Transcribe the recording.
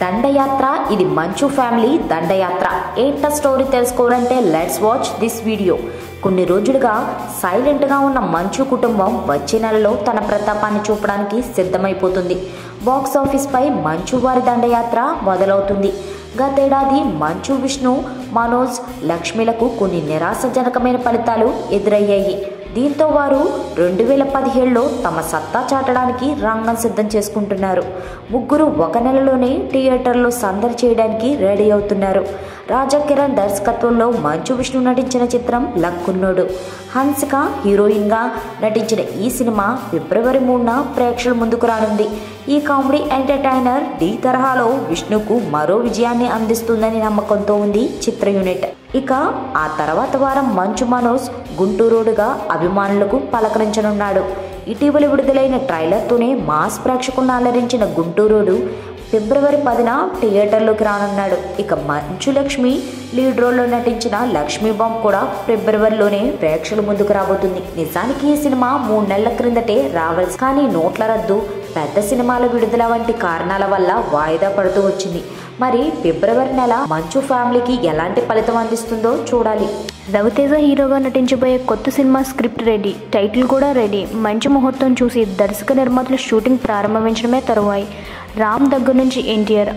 దండయాత్ర ఇది మంచు ఫ్యామిలీ దండయాత్ర ఏంట స్టోరీ తెలుసుకోవాలంటే లెట్స్ వాచ్ దిస్ వీడియో. కొన్ని రోజులుగా సైలెంట్గా ఉన్న మంచు కుటుంబం వచ్చే నెలలో తన ప్రతాపాన్ని చూపడానికి సిద్ధమైపోతుంది. బాక్స్ ఆఫీస్పై మంచు వారి దండయాత్ర మొదలవుతుంది. గతేడాది మంచు, విష్ణు, మనోజ్, లక్ష్మిలకు కొన్ని నిరాశజనకమైన ఫలితాలు ఎదురయ్యాయి. దీంతో వారు 2017లో తమ సత్తా చాటడానికి రంగం సిద్ధం చేసుకుంటున్నారు. ముగ్గురు ఒక నెలలోనే థియేటర్లో సందడి చేయడానికి రెడీ అవుతున్నారు. రాజా కిరణ్ దర్శకత్వంలో మంచు, విష్ణు నటించిన చిత్రం లక్కున్నోడు. హన్సిక హీరోయిన్గా నటించిన ఈ సినిమా ఫిబ్రవరి 3న ప్రేక్షకుల ముందుకు రానుంది. ఈ కామెడీ ఎంటర్టైనర్ డి తరహాలో విష్ణుకు మరో విజయాన్ని అందిస్తుందని నమ్మకంతో ఉంది చిత్ర యూనిట్. ఇక ఆ తర్వాత వారం మంచు, మనోజ్ గుంటూరుగా అభిమానులకు పలకరించనున్నాడు. ఇటీవల విడుదలైన ట్రైలర్తోనే మాస్ ప్రేక్షకులను అలరించిన గుంటూరుడు ఫిబ్రవరి 10న థియేటర్లోకి రానున్నాడు. ఇక మంచు లక్ష్మి లీడ్ రోల్లో నటించిన లక్ష్మీ బాంబ్ కూడా ఫిబ్రవరిలోనే ప్రేక్షకుల ముందుకు రాబోతుంది. నిజానికి ఈ సినిమా 3 నెలల క్రిందటే రావాల్సి, కానీ నోట్ల రద్దు, పెద్ద సినిమాల విడుదల వంటి కారణాల వల్ల వాయిదా పడుతూ వచ్చింది. మరి ఫిబ్రవరి నెల మంచు ఫ్యామిలీకి ఎలాంటి ఫలితం అందిస్తుందో చూడాలి. రవితేజ హీరోగా నటించబోయే కొత్త సినిమా స్క్రిప్ట్ రెడీ, టైటిల్ కూడా రెడీ. మంచి ముహూర్తం చూసి దర్శక నిర్మాతలు షూటింగ్ ప్రారంభించడమే తరువాయి. రామ్ దగ్గర నుంచి ఎన్టీఆర్